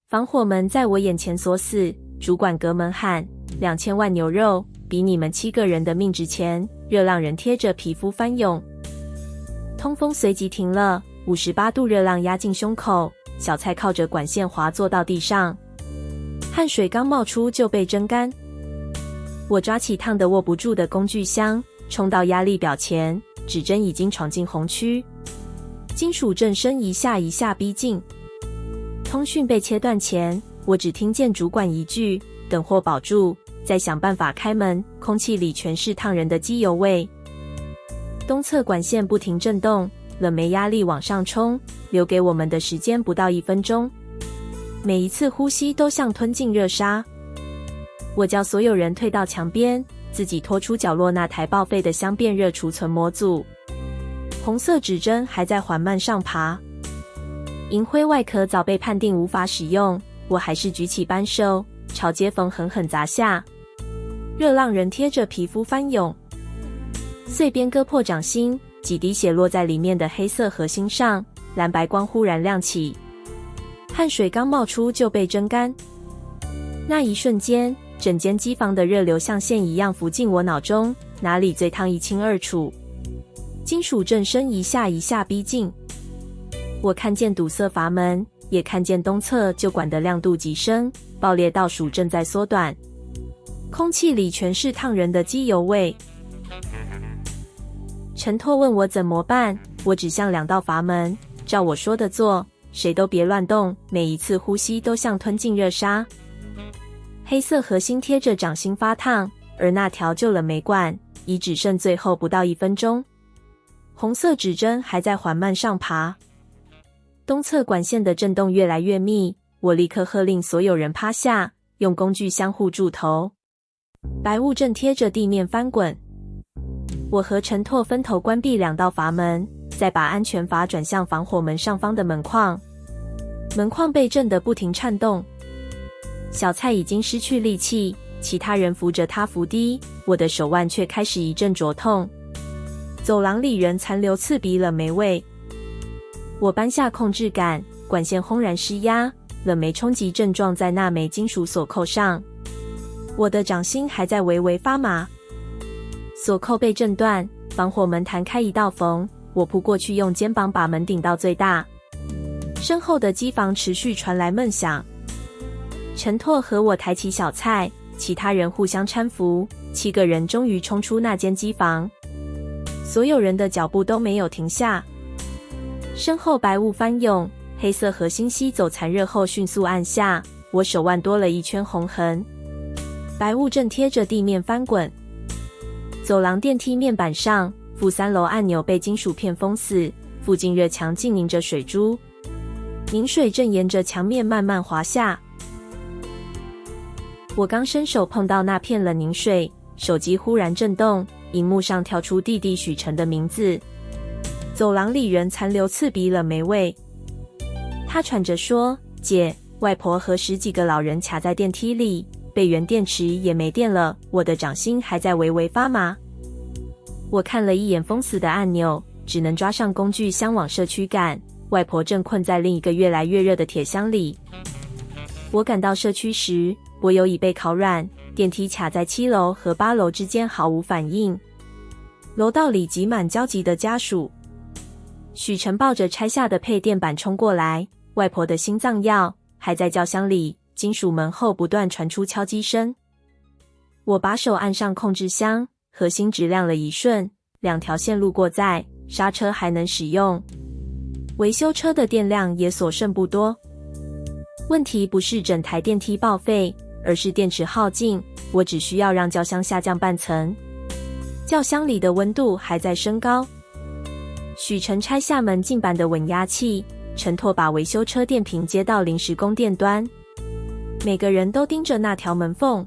防火门在我眼前锁死，主管隔门喊：“2000万牛肉，比你们7个人的命值钱！”热浪人贴着皮肤翻涌，通风随即停了，58度热浪压进胸口，小菜靠着管线滑坐到地上，汗水刚冒出就被蒸干。我抓起烫得握不住的工具箱，冲到压力表前，指针已经闯进红区，金属震声一下一下逼近。通讯被切断前，我只听见主管一句：“等或保住，再想办法开门。”空气里全是烫人的机油味。东侧管线不停震动，冷媒压力往上冲，留给我们的时间不到1分钟。每一次呼吸都像吞进热沙。我叫所有人退到墙边，自己拖出角落那台报废的箱变热储存模组。红色指针还在缓慢上爬，银灰外壳早被判定无法使用，我还是举起扳手，朝接缝狠狠砸下。热浪人贴着皮肤翻涌，碎边割破掌心，几滴血落在里面的黑色核心上，蓝白光忽然亮起，汗水刚冒出就被蒸干。那一瞬间，整间机房的热流像线一样浮进我脑中，哪里最烫一清二楚。金属震声一下一下逼近，我看见堵塞阀门，也看见东侧旧管的亮度急升，爆裂倒数正在缩短，空气里全是烫人的机油味。陈拓问我怎么办，我指向2道阀门，照我说的做，谁都别乱动，每一次呼吸都像吞进热沙。黑色核心贴着掌心发烫，而那条旧冷媒管已只剩最后不到1分钟。红色指针还在缓慢上爬，东侧管线的震动越来越密，我立刻喝令所有人趴下，用工具相互助头。白雾正贴着地面翻滚，我和陈拓分头关闭2道阀门，再把安全阀转向防火门上方的门框。门框被震得不停颤动，小蔡已经失去力气，其他人扶着他扶低，我的手腕却开始一阵灼痛。走廊里仍残留刺鼻冷媒味，我扳下控制杆，管线轰然失压，冷媒冲击正撞在那枚金属锁扣上，我的掌心还在微微发麻。锁扣被震断，防火门弹开一道缝，我扑过去用肩膀把门顶到最大。身后的机房持续传来闷响。陈拓和我抬起小蔡，其他人互相搀扶，7个人终于冲出那间机房。所有人的脚步都没有停下，身后白雾翻涌，黑色核心吸走残热后迅速按下，我手腕多了一圈红痕。白雾正贴着地面翻滚，走廊电梯面板上负3楼按钮被金属片封死，附近热墙浸凝着水珠，凝水正沿着墙面慢慢滑下。我刚伸手碰到那片冷凝水，手机忽然震动，荧幕上跳出弟弟许晨的名字。走廊里仍残留刺鼻冷媒味，他喘着说：“姐，外婆和10几个老人卡在电梯里，备源电池也没电了。”我的掌心还在微微发麻。我看了一眼封死的按钮，只能抓上工具箱往社区赶。外婆正困在另一个越来越热的铁箱里。我赶到社区时，柏油已被烤软，电梯卡在7楼和8楼之间毫无反应。楼道里挤满焦急的家属。许晨抱着拆下的配电板冲过来，外婆的心脏药还在轿厢里。金属门后不断传出敲击声。我把手按上控制箱，核心只亮了一瞬，2条线路过在，刹车还能使用。维修车的电量也所剩不多。问题不是整台电梯报废，而是电池耗尽。我只需要让轿厢下降半层。轿厢里的温度还在升高。许晨拆下门禁板的稳压器，陈拓把维修车电瓶接到临时供电端。每个人都盯着那条门缝。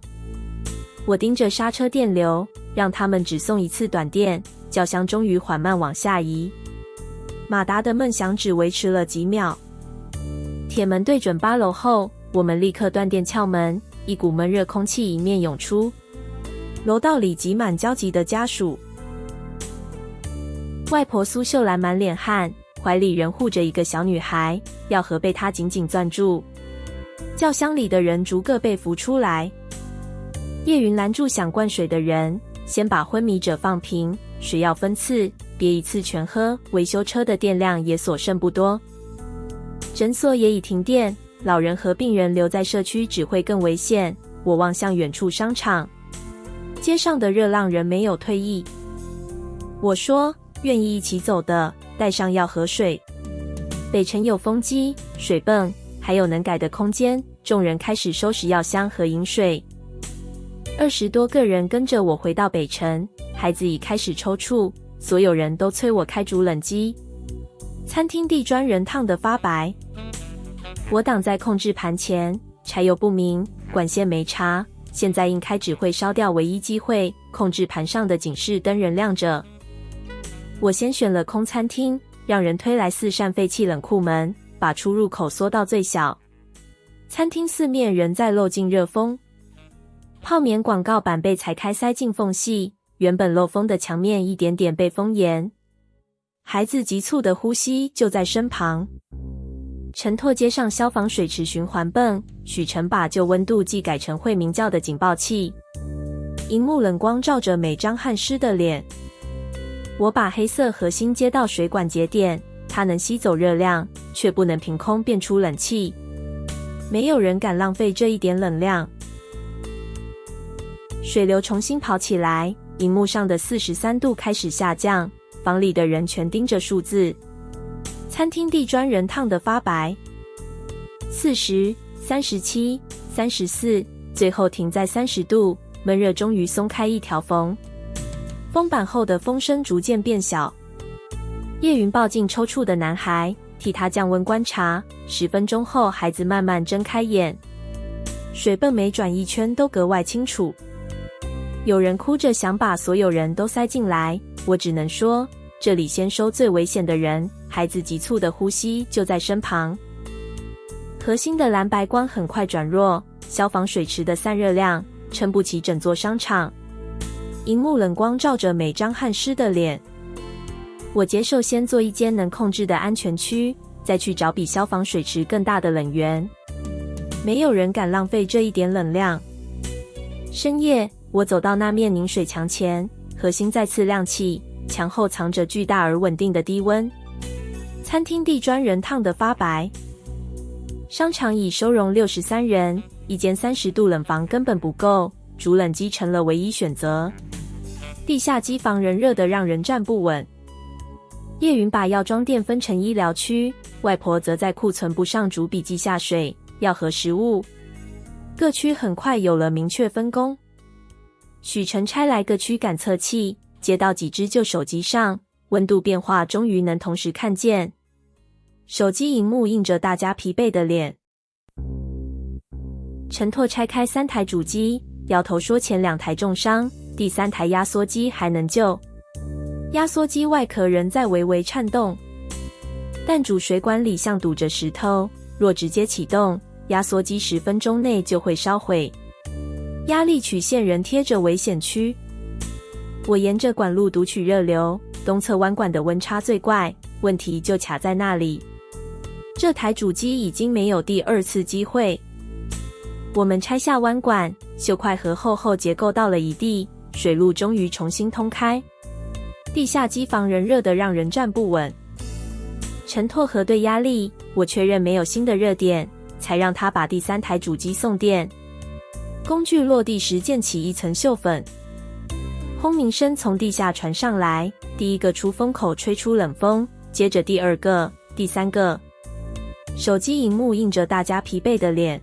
我盯着刹车电流，让他们只送1次短电。轿厢终于缓慢往下移。马达的闷响只维持了几秒。铁门对准8楼后，我们立刻断电撬门，一股闷热空气迎面涌出。楼道里挤满焦急的家属。外婆苏秀兰满脸汗，怀里仍护着一个小女孩，药盒被她紧紧攥住。轿厢里的人逐个被扶出来。叶云拦住想灌水的人，先把昏迷者放平，水要分次，别一次全喝。维修车的电量也所剩不多，诊所也已停电，老人和病人留在社区只会更危险。我望向远处商场，街上的热浪仍没有退役。我说，愿意一起走的，带上药和水。北城有风机、水泵，还有能改的空间。众人开始收拾药箱和饮水。20多个人跟着我回到北城，孩子已开始抽搐，所有人都催我开煮冷机。餐厅地砖人烫得发白，我挡在控制盘前，柴油不明，管线没插，现在应开只会烧掉唯一机会。控制盘上的警示灯仍亮着。我先选了空餐厅，让人推来4扇废弃冷库门，把出入口缩到最小。餐厅四面仍在漏进热风，泡棉广告板被裁开塞进缝隙，原本漏风的墙面一点点被封严。孩子急促的呼吸就在身旁。陈拓接上消防水池循环泵，许成把旧温度计改成会鸣叫的警报器。荧幕冷光照着每张汗湿的脸。我把黑色核心接到水管节点，它能吸走热量，却不能凭空变出冷气。没有人敢浪费这一点冷量。水流重新跑起来，荧幕上的43度开始下降，房里的人全盯着数字。餐厅地砖人烫得发白，40、37、34，最后停在30度，闷热终于松开一条缝。封板后的风声逐渐变小。叶云抱进抽搐的男孩，替他降温观察。10分钟后，孩子慢慢睁开眼，水泵每转一圈都格外清楚。有人哭着想把所有人都塞进来，我只能说，这里先收最危险的人。孩子急促的呼吸就在身旁。核心的蓝白光很快转弱，消防水池的散热量撑不起整座商场。荧幕冷光照着每张汗湿的脸。我接受先做一间能控制的安全区，再去找比消防水池更大的冷源。没有人敢浪费这一点冷量。深夜，我走到那面凝水墙前，核心再次亮起，墙后藏着巨大而稳定的低温。餐厅地砖人烫得发白。商场已收容63人，一间30度冷房根本不够，煮冷机成了唯一选择。地下机房仍热得让人站不稳。叶云把药妆店分成医疗区，外婆则在库存部上逐笔记下水、药和食物。各区很快有了明确分工。许成拆来各区感测器，接到几只旧手机上，温度变化终于能同时看见。手机荧幕映着大家疲惫的脸。陈拓拆开3台主机，摇头说前2台重伤，第3台压缩机还能救。压缩机外壳仍在微微颤动，但主水管里像堵着石头，若直接启动，压缩机10分钟内就会烧毁。压力曲线仍贴着危险区。我沿着管路读取热流，东侧弯管的温差最怪，问题就卡在那里。这台主机已经没有第2次机会。我们拆下弯管，锈块和厚厚结构到了一地，水路终于重新通开。地下机房仍热得让人站不稳。陈拓核对压力，我确认没有新的热点，才让他把第3台主机送电。工具落地时溅起一层锈粉。轰鸣声从地下传上来，第一个出风口吹出冷风，接着第2个、第3个。手机荧幕映着大家疲惫的脸。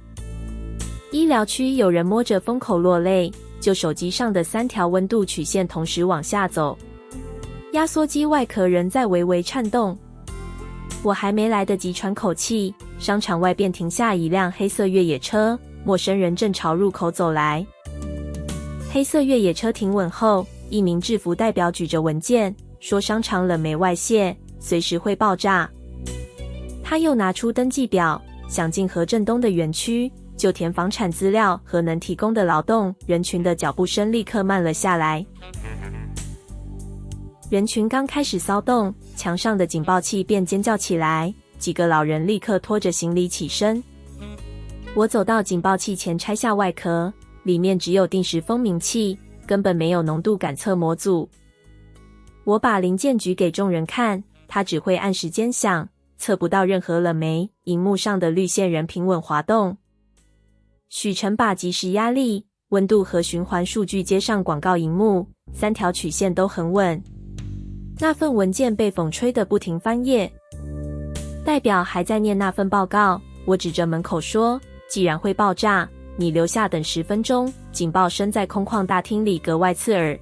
医疗区有人摸着风口落泪，就手机上的3条温度曲线同时往下走。压缩机外壳仍在微微颤动。我还没来得及喘口气，商场外便停下一辆黑色越野车，陌生人正朝入口走来。黑色越野车停稳后，一名制服代表举着文件，说商场冷媒外泄，随时会爆炸。他又拿出登记表，想进何振东的园区，就填房产资料和能提供的劳动。人群的脚步声立刻慢了下来。人群刚开始骚动，墙上的警报器便尖叫起来，几个老人立刻拖着行李起身。我走到警报器前拆下外壳，里面只有定时风鸣器，根本没有浓度感测模组。我把零件举给众人看，它只会按时间响，测不到任何冷媒。荧幕上的绿线仍平稳滑动。许晨把即时压力、温度和循环数据接上广告荧幕，3条曲线都很稳。那份文件被风吹得不停翻页，代表还在念那份报告。我指着门口说，既然会爆炸，你留下等10分钟。警报声在空旷大厅里格外刺耳。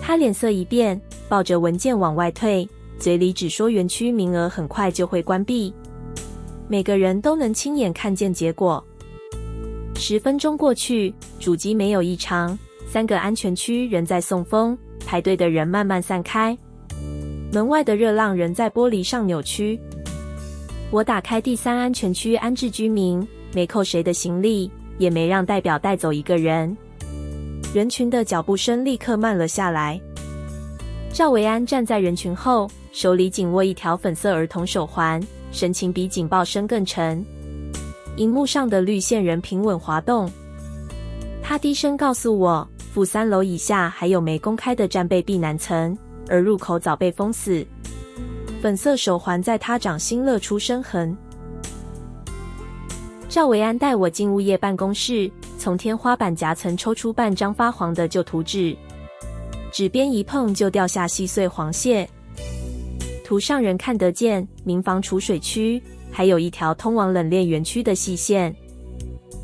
他脸色一变，抱着文件往外退，嘴里只说园区名额很快就会关闭，每个人都能亲眼看见结果。10分钟过去，主机没有异常，3个安全区仍在送风，排队的人慢慢散开，门外的热浪仍在玻璃上扭曲。我打开第3安全区安置居民，没扣谁的行李，也没让代表带走一个人。人群的脚步声立刻慢了下来。赵维安站在人群后，手里紧握一条粉色儿童手环，神情比警报声更沉。荧幕上的绿线仍平稳滑动。他低声告诉我，负3楼以下还有没公开的战备避难层，而入口早被封死。粉色手环在他掌心勒出深痕。赵维安带我进物业办公室，从天花板夹层抽出半张发黄的旧图纸，纸边一碰就掉下细碎黄屑。图上仍看得见民房储水区，还有一条通往冷链园区的细线。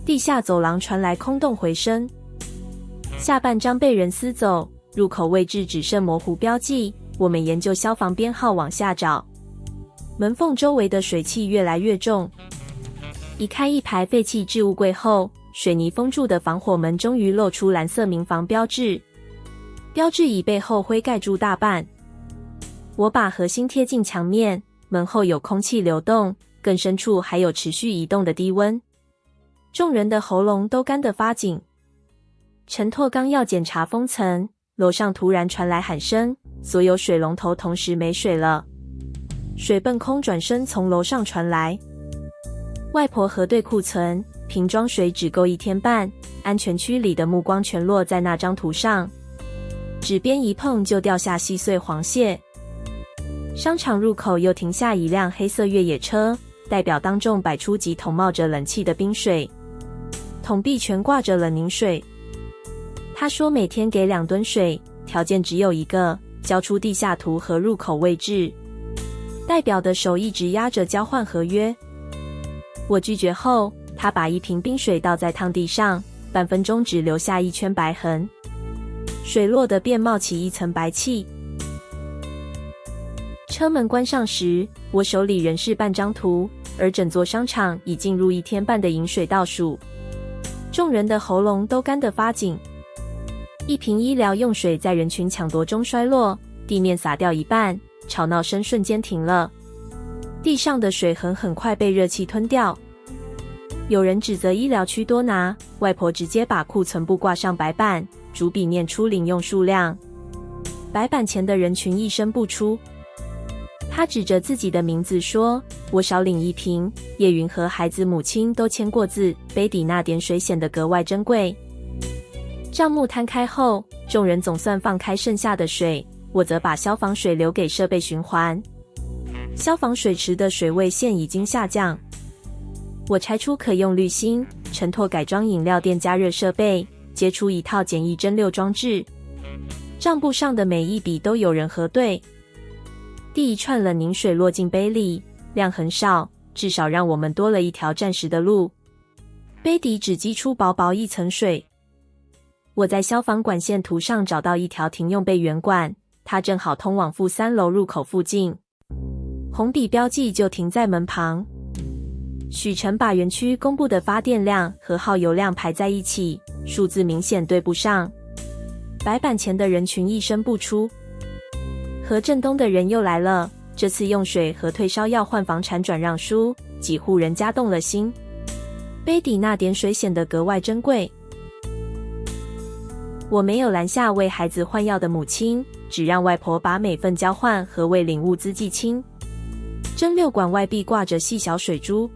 地下走廊传来空洞回声，下半张被人撕走，入口位置只剩模糊标记。我们研究消防编号往下找，门缝周围的水汽越来越重。移开一排废弃置物柜后，水泥封住的防火门终于露出蓝色民房标志，标志已被厚灰盖住大半。我把核心贴近墙面，门后有空气流动，更深处还有持续移动的低温。众人的喉咙都干得发紧。陈拓刚要检查封层，楼上突然传来喊声，所有水龙头同时没水了。水泵空转声从楼上传来。外婆核对库存，瓶装水只够1天半。安全区里的目光全落在那张图上，纸边一碰就掉下细碎黄屑。商场入口又停下一辆黑色越野车，代表当众摆出几桶冒着冷气的冰水，桶壁全挂着冷凝水。他说每天给2吨水，条件只有一个，交出地下图和入口位置。代表的手一直压着交换合约。我拒绝后，他把1瓶冰水倒在烫地上，半分钟只留下一圈白痕，水落得便冒起一层白气。车门关上时，我手里仍是半张图，而整座商场已进入1天半的饮水倒数。众人的喉咙都干得发紧。一瓶医疗用水在人群抢夺中衰落，地面洒掉一半，吵闹声瞬间停了。地上的水痕很快被热气吞掉。有人指责医疗区多拿，外婆直接把库存部挂上白板，逐笔念出领用数量。白板前的人群一声不出。他指着自己的名字说，我少领1瓶，叶云和孩子母亲都签过字，杯底那点水显得格外珍贵。账目摊开后，众人总算放开剩下的水，我则把消防水留给设备循环。消防水池的水位线已经下降。我拆出可用滤芯，陈拓改装饮料店加热设备，接出一套简易蒸馏装置。账簿上的每一笔都有人核对。第一串冷凝水落进杯里，量很少，至少让我们多了一条暂时的路。杯底只积出薄薄一层水。我在消防管线图上找到一条停用备源管，它正好通往负3楼入口附近。红笔标记就停在门旁。许晨把园区公布的发电量和耗油量排在一起，数字明显对不上。白板前的人群一声不出。何振东的人又来了，这次用水和退烧药换房产转让书，几户人家动了心。杯底那点水显得格外珍贵。我没有拦下为孩子换药的母亲，只让外婆把每份交换和为领物资记清。蒸馏管外壁挂着细小水珠。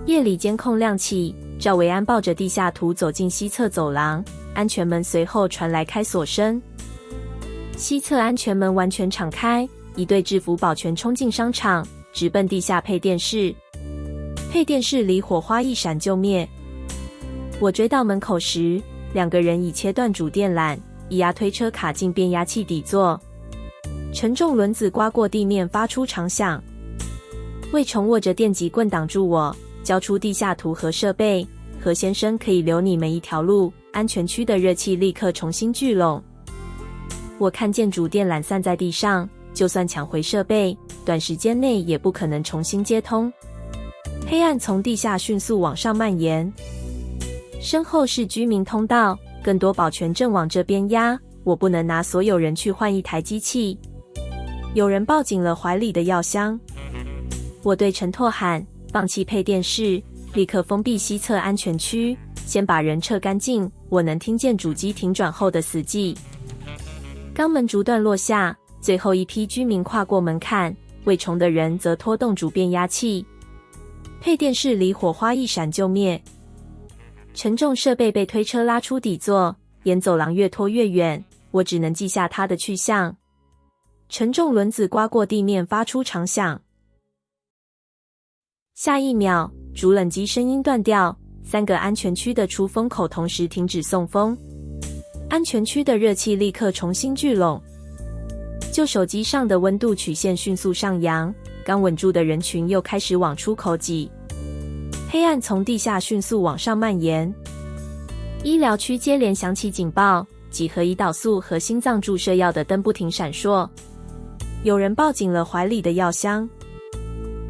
夜里监控亮起，赵维安抱着地下图走进西侧走廊，安全门随后传来开锁声。西侧安全门完全敞开，一队制服保全冲进商场，直奔地下配电室。配电室里火花一闪就灭。我追到门口时，2个人已切断主电缆，一压推车卡进变压器底座，沉重轮子刮过地面发出长响。魏崇握着电击棍挡住我，交出地下图和设备。何先生可以留你们一条路，安全区的热气立刻重新聚拢。我看见主电缆散在地上，就算抢回设备，短时间内也不可能重新接通。黑暗从地下迅速往上蔓延，身后是居民通道，更多保全正往这边压。我不能拿所有人去换一台机器。有人抱紧了怀里的药箱。我对陈拓喊：放弃配电室，立刻封闭西侧安全区，先把人撤干净。我能听见主机停转后的死寂。钢门逐段落下，最后一批居民跨过门槛，魏崇的人则拖动主变压器。配电室里火花一闪就灭，沉重设备被推车拉出底座，沿走廊越拖越远。我只能记下它的去向。沉重轮子刮过地面发出长响。下一秒，主冷机声音断掉，3个安全区的出风口同时停止送风，安全区的热气立刻重新聚拢。旧手机上的温度曲线迅速上扬，刚稳住的人群又开始往出口挤。黑暗从地下迅速往上蔓延，医疗区接连响起警报，几盒胰岛素和心脏注射药的灯不停闪烁。有人抱紧了怀里的药箱。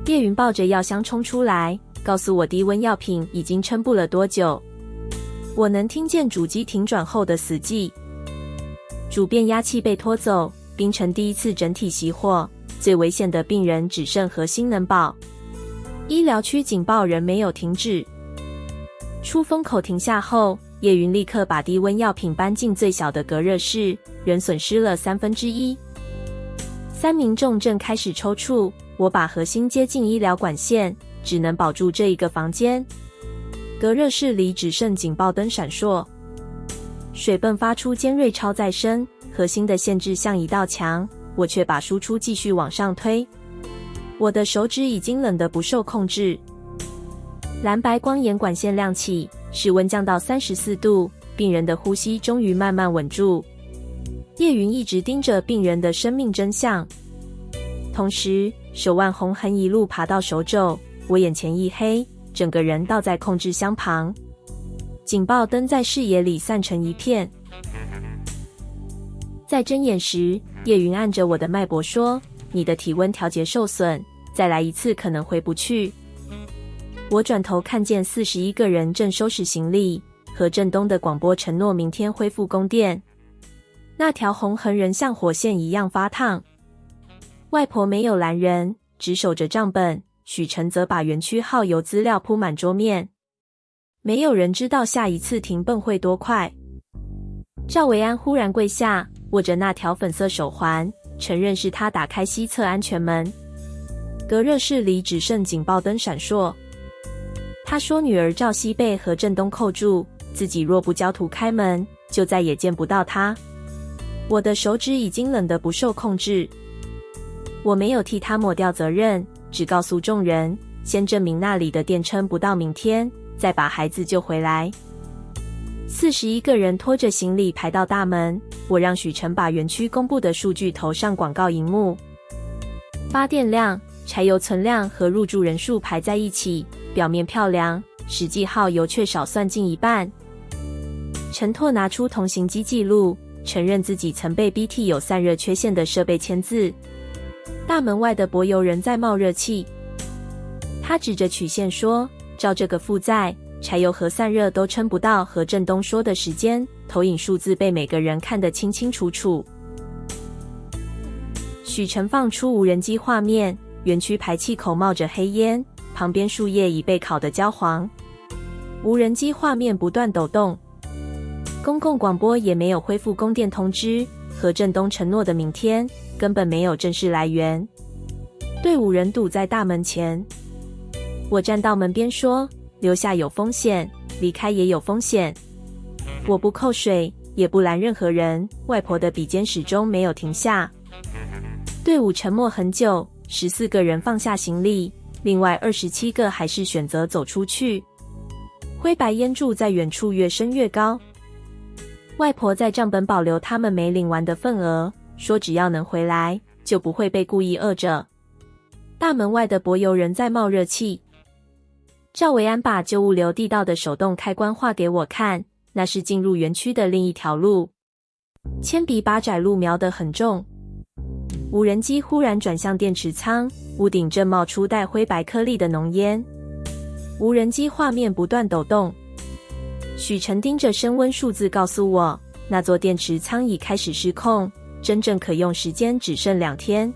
叶云抱着药箱冲出来，告诉我低温药品已经撑不了多久。我能听见主机停转后的死寂。主变压器被拖走，冰城第一次整体熄火，最危险的病人只剩核心能保。医疗区警报仍没有停止。出风口停下后，叶云立刻把低温药品搬进最小的隔热室，人损失了1/3。3名重症开始抽搐，我把核心接进医疗管线，只能保住这一个房间。隔热室里只剩警报灯闪烁，水泵发出尖锐超载声，核心的限制像一道墙，我却把输出继续往上推。我的手指已经冷得不受控制。蓝白光沿管线亮起，室温降到34度，病人的呼吸终于慢慢稳住。叶云一直盯着病人的生命真相，同时手腕红痕一路爬到手肘，我眼前一黑，整个人倒在控制箱旁。警报灯在视野里散成一片。在睁眼时，叶云按着我的脉搏说：你的体温调节受损，再来一次可能回不去。我转头看见41个人正收拾行李，何振东的广播承诺明天恢复供电。那条红痕仍像火线一样发烫。外婆没有拦人，只守着账本，许晨则把园区耗油资料铺满桌面。没有人知道下一次停泵会多快。赵维安忽然跪下，握着那条粉色手环，承认是他打开西侧安全门。隔热室里只剩警报灯闪烁。他说女儿赵熙被何振东扣住，自己若不交图开门，就再也见不到他。我的手指已经冷得不受控制。我没有替他抹掉责任，只告诉众人，先证明那里的电撑不到明天，再把孩子救回来。41个人拖着行李排到大门，我让许晨把园区公布的数据投上广告荧幕。发电量、柴油存量和入住人数排在一起，表面漂亮，实际耗油却少算近一半。陈拓拿出同行机记录，承认自己曾被 BT 有散热缺陷的设备签字。大门外的柏油仍在冒热气。他指着曲线说：照这个负载，柴油和散热都撑不到何振东说的时间。投影数字被每个人看得清清楚楚。许晨放出无人机画面，园区排气口冒着黑烟，旁边树叶已被烤得焦黄。无人机画面不断抖动。公共广播也没有恢复供电通知，何振东承诺的明天根本没有正式来源。队伍人堵在大门前。我站到门边说，留下有风险，离开也有风险。我不扣水，也不拦任何人。外婆的笔尖始终没有停下。队伍沉默很久，14个人放下行李，另外27个还是选择走出去。灰白烟柱在远处越升越高。外婆在账本保留他们没领完的份额，说只要能回来，就不会被故意饿着。大门外的柏油仍在冒热气。赵维安把旧物流地道的手动开关画给我看，那是进入园区的另一条路。铅笔把窄路描得很重。无人机忽然转向电池舱，屋顶正冒出带灰白颗粒的浓烟。无人机画面不断抖动。许晨盯着升温数字告诉我，那座电池舱已开始失控，真正可用时间只剩2天。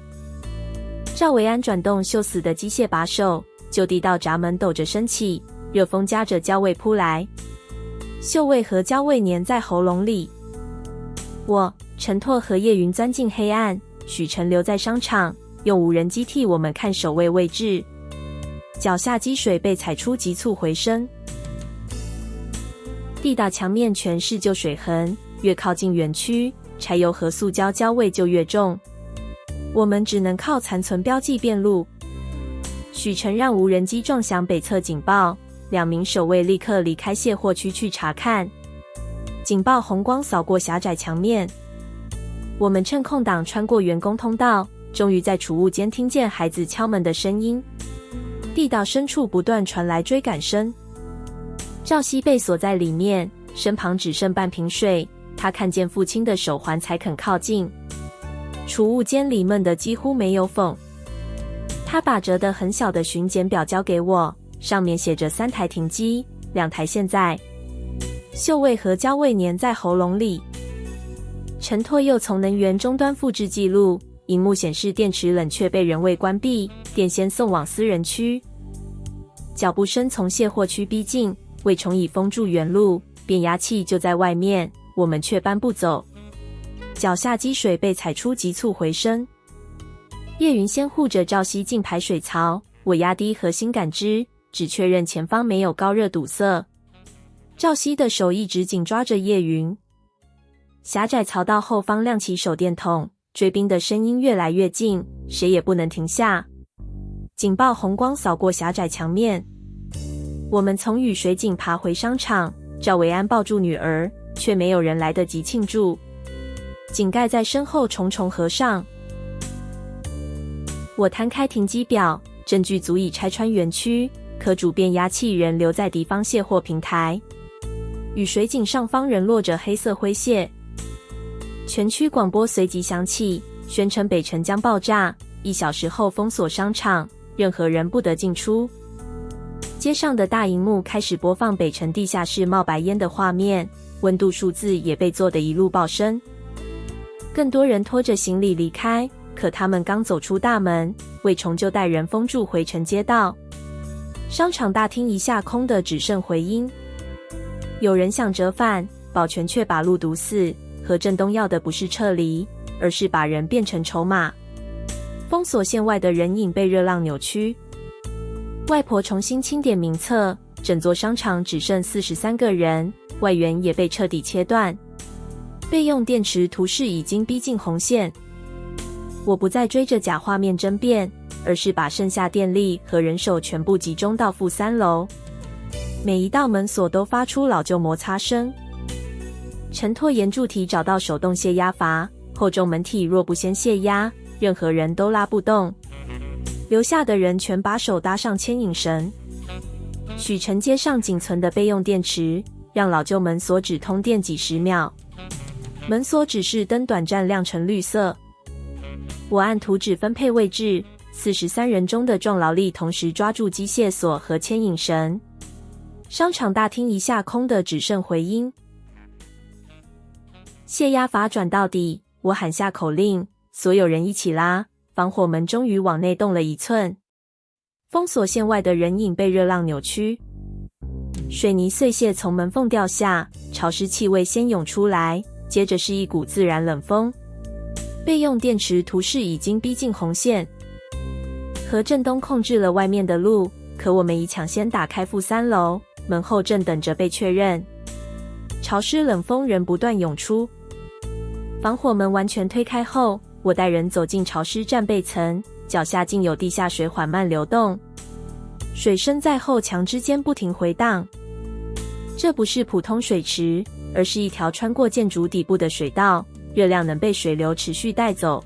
赵维安转动锈死的机械把手，旧地道闸门抖着升起，热风夹着焦味扑来，锈味和焦味粘在喉咙里。我、陈拓和叶云钻进黑暗，许晨留在商场，用无人机替我们看守卫位置。脚下积水被踩出急促回声，地道墙面全是旧水痕，越靠近园区，柴油和塑胶焦味就越重。我们只能靠残存标记辨路。许晨让无人机撞响北侧警报，2名守卫立刻离开卸货区去查看。警报红光扫过狭窄墙面，我们趁空档穿过员工通道，终于在储物间听见孩子敲门的声音。地道深处不断传来追赶声。赵熙被锁在里面，身旁只剩半瓶水，他看见父亲的手环才肯靠近。储物间里闷得几乎没有缝。他把折得很小的巡检表交给我，上面写着3台停机，2台现在。锈味和焦味粘在喉咙里。陈拓又从能源终端复制记录，荧幕显示电池冷却被人为关闭，电线送往私人区。脚步声从卸货区逼近，魏虫已封住原路，变压器就在外面，我们却搬不走。脚下积水被踩出急促回声。叶云先护着赵熙进排水槽，我压低核心感知，只确认前方没有高热堵塞。赵熙的手一直紧抓着叶云。狭窄槽道后方亮起手电筒，追兵的声音越来越近，谁也不能停下。警报红光扫过狭窄墙面。我们从雨水井爬回商场，赵维安抱住女儿，却没有人来得及庆祝。井盖在身后重重合上。我摊开停机表，证据足以拆穿园区，可主变压器仍留在敌方卸货平台。雨水井上方仍落着黑色灰屑。全区广播随即响起，宣称北城将爆炸，1小时后封锁商场，任何人不得进出。街上的大荧幕开始播放北城地下室冒白烟的画面，温度数字也被做得一路暴升。更多人拖着行李离开，可他们刚走出大门，魏虫就带人封住回城街道。商场大厅一下空的只剩回音。有人想折返，保全却把路堵死。何振东要的不是撤离，而是把人变成筹码。封锁线外的人影被热浪扭曲。外婆重新清点名册，整座商场只剩43个人，外援也被彻底切断。备用电池图示已经逼近红线。我不再追着假画面争辩，而是把剩下电力和人手全部集中到负3楼。每一道门锁都发出老旧摩擦声。陈拓沿柱体找到手动泄压阀，厚重门体若不先泄压，任何人都拉不动。留下的人全把手搭上牵引绳。许晨接上仅存的备用电池，让老旧门锁只通电几十秒。门锁指示灯短暂亮成绿色。我按图纸分配位置，43人中的壮劳力同时抓住机械锁和牵引绳。商场大厅一下空的只剩回音。泄压阀转到底，我喊下口令，所有人一起拉，防火门终于往内动了1寸。封锁线外的人影被热浪扭曲，水泥碎屑从门缝掉下，潮湿气味先涌出来，接着是一股自然冷风。备用电池图示已经逼近红线。何振东控制了外面的路，可我们已抢先打开负3楼，门后正等着被确认。潮湿冷风仍不断涌出。防火门完全推开后，我带人走进潮湿战备层，脚下竟有地下水缓慢流动，水声在后墙之间不停回荡。这不是普通水池，而是一条穿过建筑底部的水道，热量能被水流持续带走。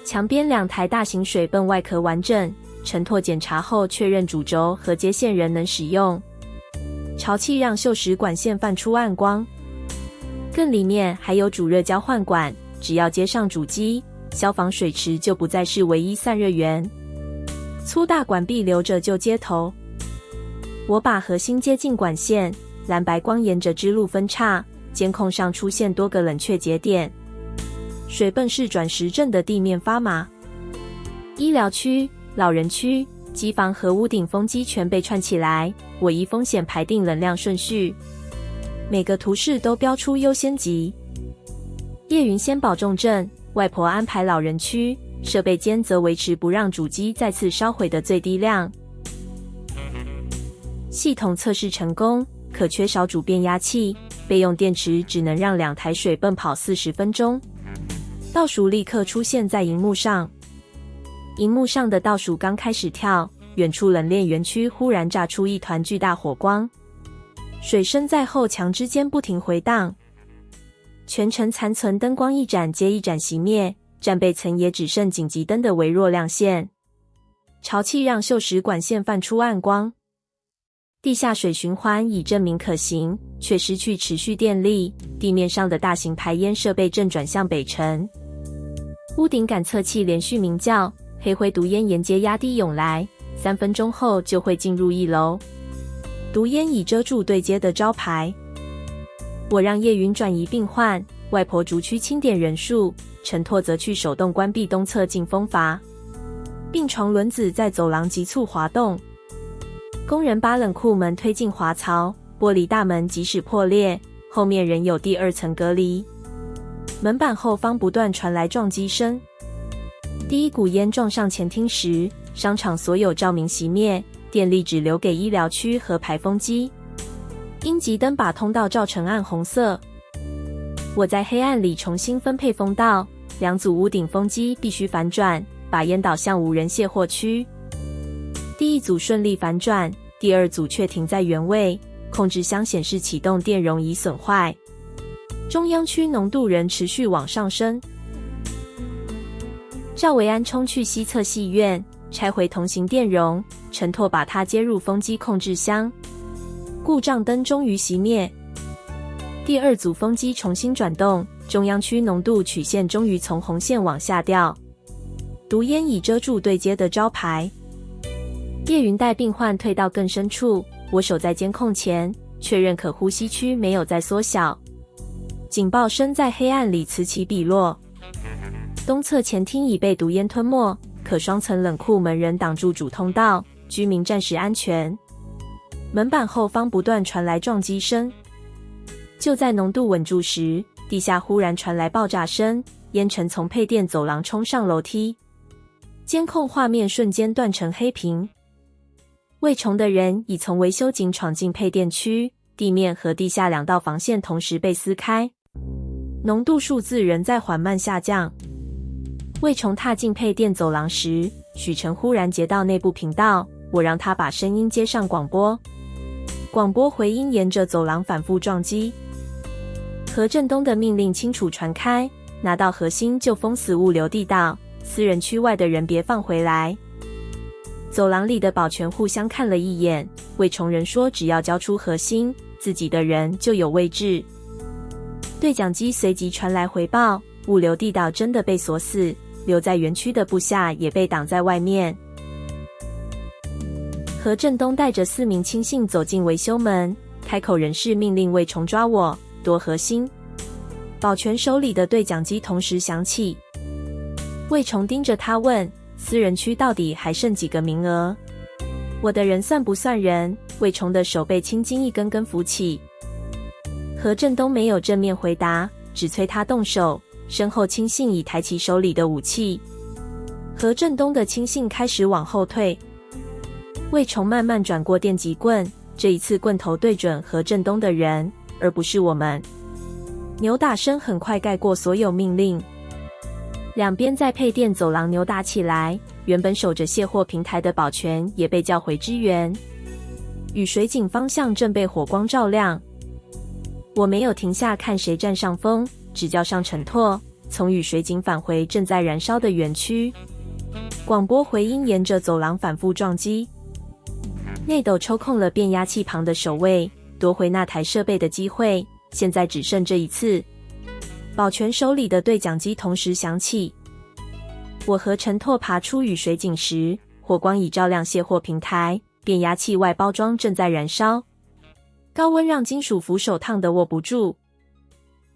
墙边2台大型水泵外壳完整，承托检查后确认主轴和接线仍能使用。潮气让锈蚀管线泛出暗光，更里面还有主热交换管，只要接上主机，消防水池就不再是唯一散热源。粗大管壁留着就接头。我把核心接进管线，蓝白光沿着支路分叉，监控上出现多个冷却节点。水泵是转时阵的地面发麻。医疗区、老人区、机房和屋顶风机全被串起来，我依风险排定冷量顺序，每个图示都标出优先级。叶云先保重症，外婆安排老人区，设备间则维持不让主机再次烧毁的最低量。系统测试成功，可缺少主变压器，备用电池只能让2台水泵跑40分钟。倒数立刻出现在荧幕上，荧幕上的倒数刚开始跳，远处冷链园区忽然炸出一团巨大火光，水声在后墙之间不停回荡。全程残存灯光一盏接一盏熄灭，战备层也只剩紧急灯的微弱亮线。潮气让锈蚀管线泛出暗光。地下水循环已证明可行，却失去持续电力。地面上的大型排烟设备正转向北沉。屋顶感测器连续鸣叫，黑灰毒烟沿街压低涌来，3分钟后就会进入1楼。毒烟已遮住对接的招牌。我让叶云转移病患，外婆逐区清点人数，陈拓则去手动关闭东侧进风阀。病床轮子在走廊急促滑动。工人把冷库门推进滑槽，玻璃大门即使破裂，后面仍有第2层隔离。门板后方不断传来撞击声。第一股烟撞上前厅时，商场所有照明熄灭，电力只留给医疗区和排风机。应急灯把通道照成暗红色。我在黑暗里重新分配风道，2组屋顶风机必须反转，把烟导向无人卸货区。第1组顺利反转，第2组却停在原位，控制箱显示启动电容已损坏。中央区浓度仍持续往上升。赵维安冲去西侧戏院，拆回同型电容，陈拓把它接入风机控制箱。故障灯终于熄灭。第2组风机重新转动，中央区浓度曲线终于从红线往下掉。毒烟已遮住对接的招牌。叶云带病患退到更深处，我守在监控前，确认可呼吸区没有再缩小。警报声在黑暗里此起彼落。东侧前厅已被毒烟吞没，可双层冷库门仍挡住主通道，居民暂时安全。门板后方不断传来撞击声。就在浓度稳住时，地下忽然传来爆炸声，烟尘从配电走廊冲上楼梯。监控画面瞬间断成黑屏。魏崇的人已从维修井闯进配电区，地面和地下2道防线同时被撕开。浓度数字仍在缓慢下降。魏崇踏进配电走廊时，许晨忽然接到内部频道，我让他把声音接上广播。广播回音沿着走廊反复撞击。何振东的命令清楚传开，拿到核心就封死物流地道，私人区外的人别放回来。走廊里的保全互相看了一眼，魏崇仁说只要交出核心，自己的人就有位置。对讲机随即传来回报，物流地道真的被锁死，留在园区的部下也被挡在外面。何振东带着4名亲信走进维修门，开口人事命令魏崇抓我，夺核心。保全手里的对讲机同时响起。魏崇盯着他问，私人区到底还剩几个名额？我的人算不算人？魏崇的手被青筋一根根浮起。何振东没有正面回答，只催他动手，身后亲信已抬起手里的武器。何振东的亲信开始往后退。魏虫慢慢转过电击棍，这一次棍头对准何振东的人，而不是我们。扭打声很快盖过所有命令，两边在配电走廊扭打起来。原本守着卸货平台的保全也被叫回支援。雨水井方向正被火光照亮，我没有停下看谁占上风，只叫上陈拓，从雨水井返回正在燃烧的园区。广播回音沿着走廊反复撞击。内斗抽空了变压器旁的守卫，夺回那台设备的机会，现在只剩这一次。保全手里的对讲机同时响起。我和陈拓爬出雨水井时，火光已照亮卸货平台，变压器外包装正在燃烧，高温让金属扶手烫得握不住。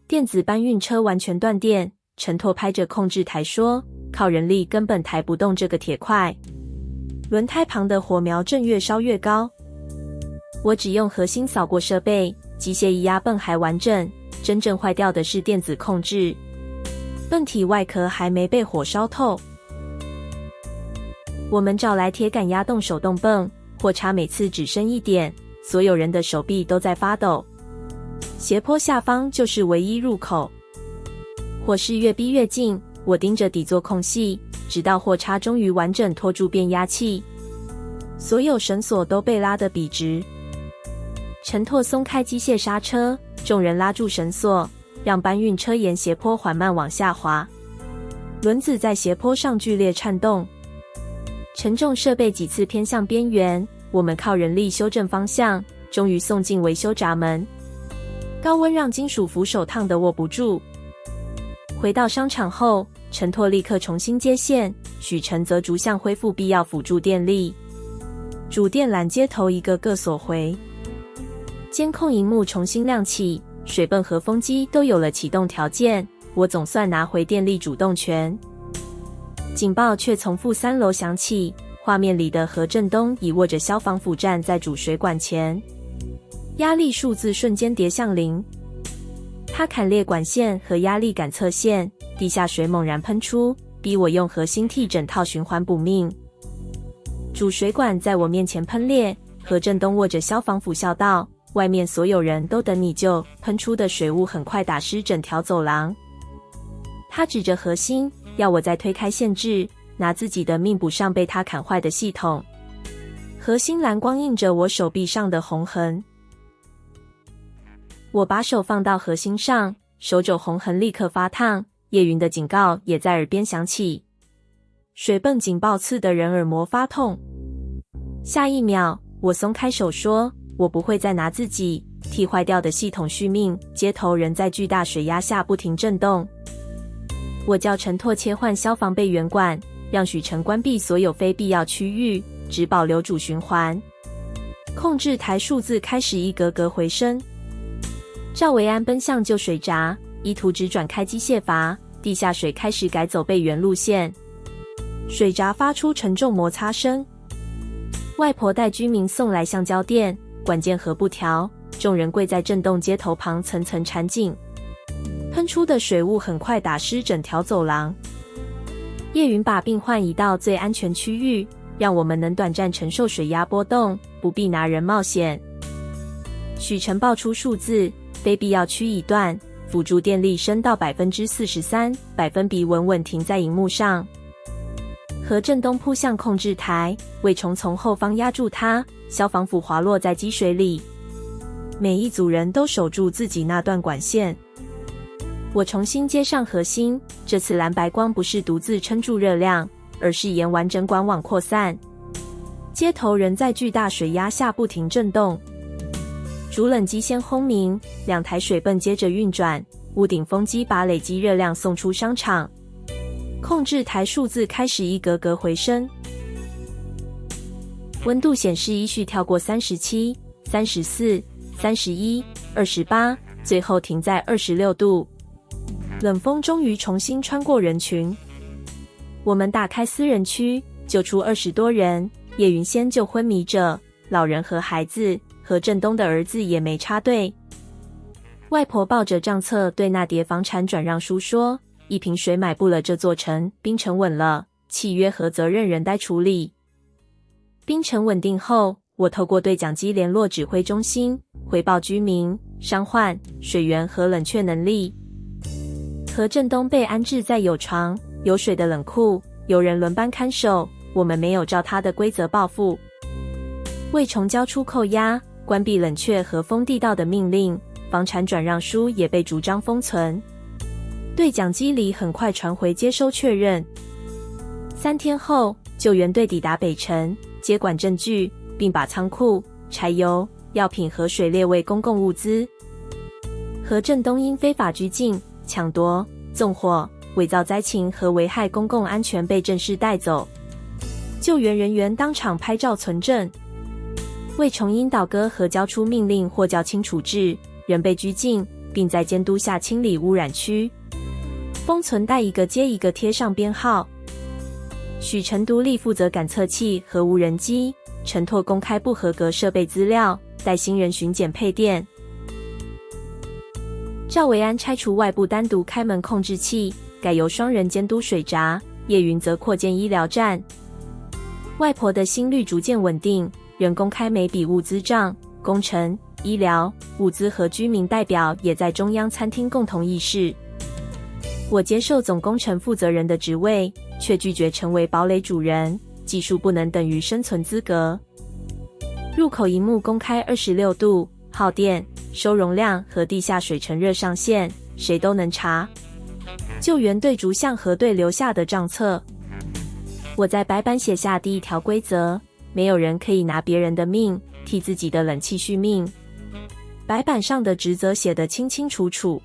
电子搬运车完全断电，陈拓拍着控制台说，靠人力根本抬不动这个铁块。轮胎旁的火苗正越烧越高。我只用核心扫过设备，机械液压泵还完整，真正坏掉的是电子控制。泵体外壳还没被火烧透。我们找来铁杆压动手动泵，货叉每次只剩一点，所有人的手臂都在发抖。斜坡下方就是唯一入口。火势越逼越近，我盯着底座空隙，直到货叉终于完整拖住变压器，所有绳索都被拉得笔直。陈拓松开机械刹车，众人拉住绳索，让搬运车沿斜坡缓慢往下滑。轮子在斜坡上剧烈颤动，沉重设备几次偏向边缘，我们靠人力修正方向，终于送进维修闸门。高温让金属扶手烫得握不住。回到商场后，陈拓立刻重新接线，许晨则逐项恢复必要辅助电力。主电缆接头一个个锁回，监控萤幕重新亮起，水泵和风机都有了启动条件，我总算拿回电力主动权。警报却从负3楼响起，画面里的何振东已握着消防斧站在主水管前，压力数字瞬间跌向0。他砍裂管线和压力感测线，地下水猛然喷出，逼我用核心替整套循环补命。主水管在我面前喷裂，何振东握着消防斧笑道，外面所有人都等你救。喷出的水雾很快打湿整条走廊。他指着核心，要我再推开限制，拿自己的命补上被他砍坏的系统。核心蓝光映着我手臂上的红痕。我把手放到核心上，手肘红痕立刻发烫，叶云的警告也在耳边响起。水泵警报刺得人耳膜发痛。下一秒，我松开手说，我不会再拿自己替坏掉的系统续命。接头仍在巨大水压下不停震动。我叫陈拓切换消防备援管，让许晨关闭所有非必要区域，只保留主循环。控制台数字开始一格格回声。赵维安奔向旧水闸，依图纸转开机械阀，地下水开始改走备援路线。水闸发出沉重摩擦声。外婆带居民送来橡胶垫、管件和布条，众人跪在震动接头旁层层缠紧。喷出的水雾很快打湿整条走廊。叶云把病患移到最安全区域，让我们能短暂承受水压波动，不必拿人冒险。许晨报出数字，非必要区已断，辅助电力升到 43%， 百分比稳稳停在萤幕上。何振东扑向控制台，魏虫从后方压住他，消防斧滑落在积水里。每一组人都守住自己那段管线。我重新接上核心，这次蓝白光不是独自撑住热量，而是沿完整管网扩散。接头仍在巨大水压下不停震动。主冷机先轰鸣，2台水泵接着运转，屋顶风机把累积热量送出商场。控制台数字开始一格格回升。温度显示依序跳过37、34、31、28，最后停在26度。冷风终于重新穿过人群。我们打开私人区，救出20多人，叶云先救昏迷者、老人和孩子，何振东的儿子也没插队。外婆抱着账册对那叠房产转让书说，一瓶水买不了这座城，冰城稳了，契约和责任仍待处理。冰层稳定后，我透过对讲机联络指挥中心，回报居民、伤患、水源和冷却能力。何振东被安置在有床、有水的冷库，有人轮班看守。我们没有照他的规则报复。未重交出扣押、关闭冷却和封地道的命令，房产转让书也被逐章封存。对讲机里很快传回接收确认。3天后，救援队抵达北城，接管证据，并把仓库、柴油、药品和水列为公共物资。何振东因非法拘禁、抢夺、纵火、伪造灾情和危害公共安全被正式带走。救援人员当场拍照存证。魏崇因倒戈和交出命令或较轻处置，仍被拘禁，并在监督下清理污染区。封存袋一个接一个贴上编号。许成独立负责感测器和无人机，陈拓公开不合格设备资料，带新人巡检配电。赵维安拆除外部单独开门控制器，改由双人监督水闸，叶云则扩建医疗站。外婆的心率逐渐稳定，仍公开每笔物资账，工程、医疗、物资和居民代表也在中央餐厅共同议事。我接受总工程负责人的职位，却拒绝成为堡垒主人，技术不能等于生存资格。入口萤幕公开26度，耗电、收容量和地下水程热上限，谁都能查。救援队逐项核对留下的账册。我在白板写下第1条规则：没有人可以拿别人的命，替自己的冷气续命。白板上的职责写得清清楚楚。